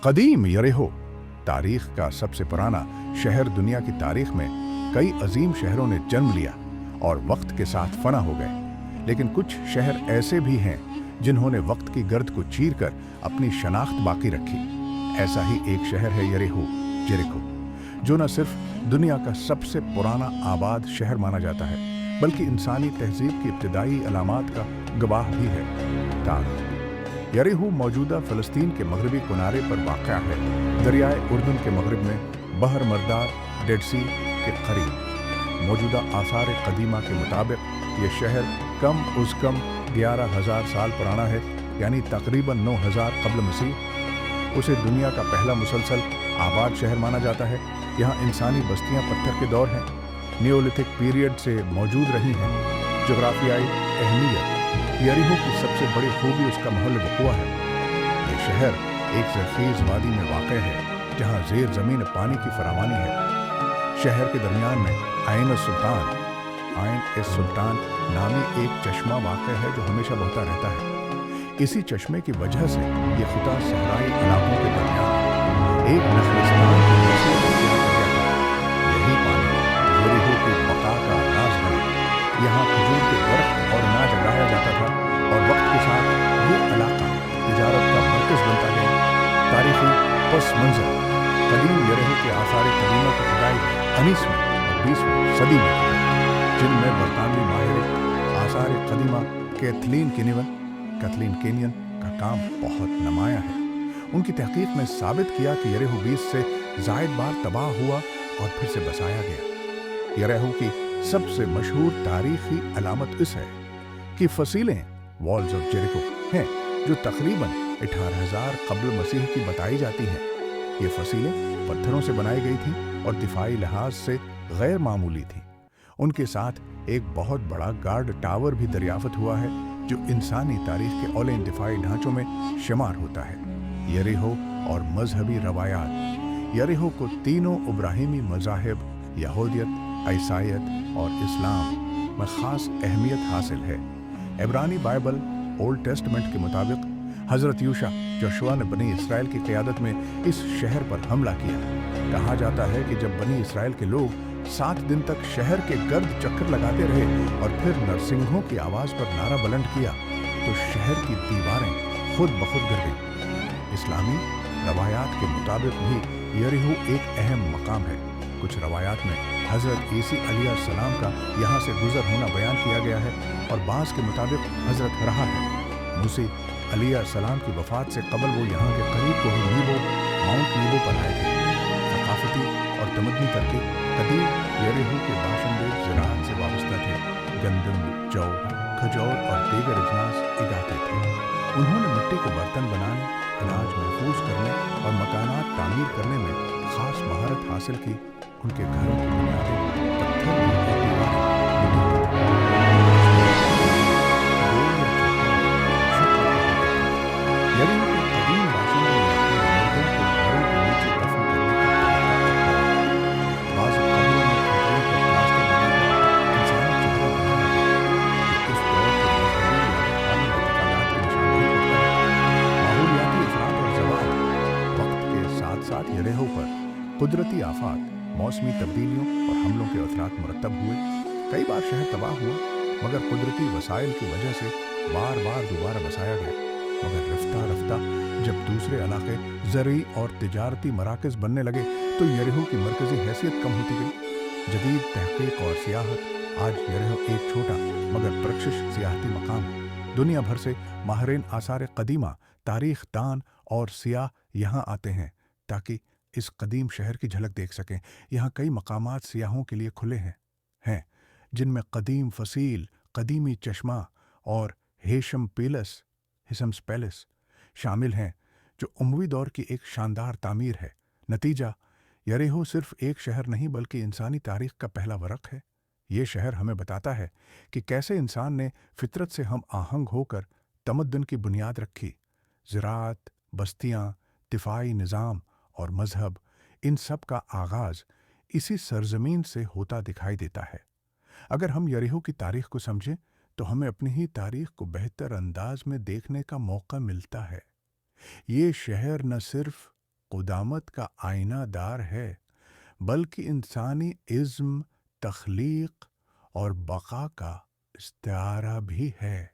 कदीम यरीहो तारीख का सबसे पुराना शहर। दुनिया की तारीख में कई अजीम शहरों ने जन्म लिया और वक्त के साथ फना हो गए, लेकिन कुछ शहर ऐसे भी हैं जिन्होंने वक्त की गर्द को चीर कर अपनी शनाख्त बाकी रखी। ऐसा ही एक शहर है जेरिको, जो न सिर्फ दुनिया का सबसे पुराना आबाद शहर माना जाता है, बल्कि इंसानी तहजीब की इब्तिदाई अलामात का गवाह भी है। यरीहो मौजूदा फ़लस्तीन के मगरबी किनारे पर वाक़या है, दरियाए उर्दन के मगरब में बहर मर्दार डेड सी के करीब। मौजूदा आसार कदीमा के मुताबिक ये शहर कम उज़ कम 11,000 साल पुराना है, यानी तकरीबन 9,000 क़ब्ल मसीह। उसे दुनिया का पहला मुसलसल आबाद शहर माना जाता है। यहाँ इंसानी बस्तियाँ पत्थर के दौर हैं, नियोलिथिक पीरियड से मौजूद रही हैं। जोग्राफियाई अहमियत यरीहो की सबसे बड़ी खूबी उसका महल वक़ुआ है। ये शहर एक ज़रख़ीज़ वादी में वाक़ है, जहाँ ज़ेर ज़मीन पानी की फरावानी है। शहर के दरमियान में आइन ए सुल्तान नामी एक चश्मा वाक़ है, जो हमेशा बहता रहता है। इसी चश्मे की वजह से ये खुदा सहराई इलाकों के दरमियान एक नखलिस्तान की हैसियत इख्तियार कर गया था। यही पानी यरीहो की बका का राज बना। यहाँ खजूर के दरख्त और अनाज उगाया जाता था, और वक्त के साथ ये इलाका तिजारत का मरकज़ बनता गया। तारीखी पस मंज़र कदीम यरीहो के आसार कदीमा की खुदाई 19वीं और 20वीं सदी में, जिनमें बरतानवी माहिर आसार कदीमा कैथलीन केनियन का काम बहुत नुमाया है। उनकी तहकीक ने साबित किया कि यरीहो 20 से ज़ायद बार तबाह हुआ और फिर से बसाया गया। यरीहो की सबसे मशहूर तारीखी अलामत इस है कि फसीलें वॉल्स ऑफ जेरिको हैं, जो तकरीबन 18,000 क़ब्ल मसीह की बताई जाती हैं। ये फसीलें पत्थरों से बनाई गई थीं और दिफाई लिहाज से गैर मामूली थीं। उनके साथ एक बहुत बड़ा गार्ड टावर भी दरियाफ्त हुआ है, जो इंसानी तारीख के औलें दिफाई ढांचों में शुमार होता है। यरीहो और मजहबी रवायात यरीहो को तीनों इब्राहिमी मज़ाहिब यहूदियत, ईसाईयत और इस्लाम में ख़ास अहमियत हासिल है। इब्रानी बाइबल ओल्ड टेस्टमेंट के मुताबिक हज़रत जोशुआ ने बनी इसराइल की क़यादत में इस शहर पर हमला किया। कहा जाता है कि जब बनी इसराइल के लोग 7 दिन तक शहर के गर्द चक्कर लगाते रहे और फिर नरसिंहों की आवाज़ पर नारा बुलंद किया, तो शहर की दीवारें खुद ब खुद गिर गईं। इस्लामी रवायात के मुताबिक भी यरीहो एक अहम मकाम है। कुछ रवायात में हज़रत ईसा अलैहिस्सलाम का यहाँ से गुजर होना बयान किया गया है, और बाज़ के मुताबिक हज़रत रहा है मूसा अलैहिस्सलाम की वफ़ात से कबल वो यहाँ के करीब को ही माउंट नीबो पर आए थे। सकाफती और तमद्दनी करके कदीम यरीहो के बाशिंदे ज़राअत से वाबस्ता थे। गंदम, जौ, खजूर और दीगर अजनास उगाते थे। उन्होंने मिट्टी के बर्तन बनाने, अनाज महफूज करने और मकानात तामीर करने में ख़ास महारत हासिल की। उनके घरों की बुनियादें पत्थर की और दीवारें मिट्टी की थीं। यरीहो के कदीम बाशिंदों ने अपने मुर्दों को घरों के नीचे दफन करने का तरीका। बाज़ कब्रों में खपड़ों को प्लास्टर बनाकर इंसानी चेहरा बनाया है, कि इस दौर के मजहबी या रूहानी इत्तेकादात की निशानदेही करता है। माहौलियाती अफरात और ज़वाल वक्त के साथ साथ यरीहो पर कुदरती आफात, मौसमी तब्दीलियों और हमलों के असरात मुरतब हुए। कई बार शहर तबाह हुआ, मगर कुदरती वसाइल की वजह से बार बार दोबारा बसाया गया। मगर रफ्ता रफ्ता जब दूसरे इलाके ज़रई और तिजारती मराकज़ बनने लगे, तो यरीहो की मरकज़ी हैसियत कम होती गई। जदीद तहक़ीक़ और सियाहत आज यरीहो एक छोटा मगर परकशिश सियाहती मकाम है। दुनिया भर से माहिरीन आसार कदीमा, तारीख़ दान और सियाह यहाँ आते हैं ताकि इस कदीम शहर की झलक देख सकें। यहाँ कई मकामात सियाहों के लिए खुले हैं, जिनमें कदीम फसील, कदीमी चश्मा और हिशम्स पैलेस शामिल हैं, जो उमवी दौर की एक शानदार तामीर है। नतीजा, यरीहो सिर्फ एक शहर नहीं बल्कि इंसानी तारीख़ का पहला वरक़ है। ये शहर हमें बताता है कि कैसे इंसान ने फितरत से हम आहंग होकर तमद्दुन की बुनियाद रखी। ज़राअत, बस्तियाँ, दिफाई निज़ाम और मज़हब, इन सब का आगाज़ इसी सरज़मीन से होता दिखाई देता है। अगर हम यरीहो की तारीख़ को समझें, तो हमें अपनी ही तारीख़ को बेहतर अंदाज में देखने का मौका मिलता है। ये शहर न सिर्फ قدامت کا آئینہ دار ہے، بلکہ انسانی عزم، تخلیق اور بقا کا استعارہ بھی ہے۔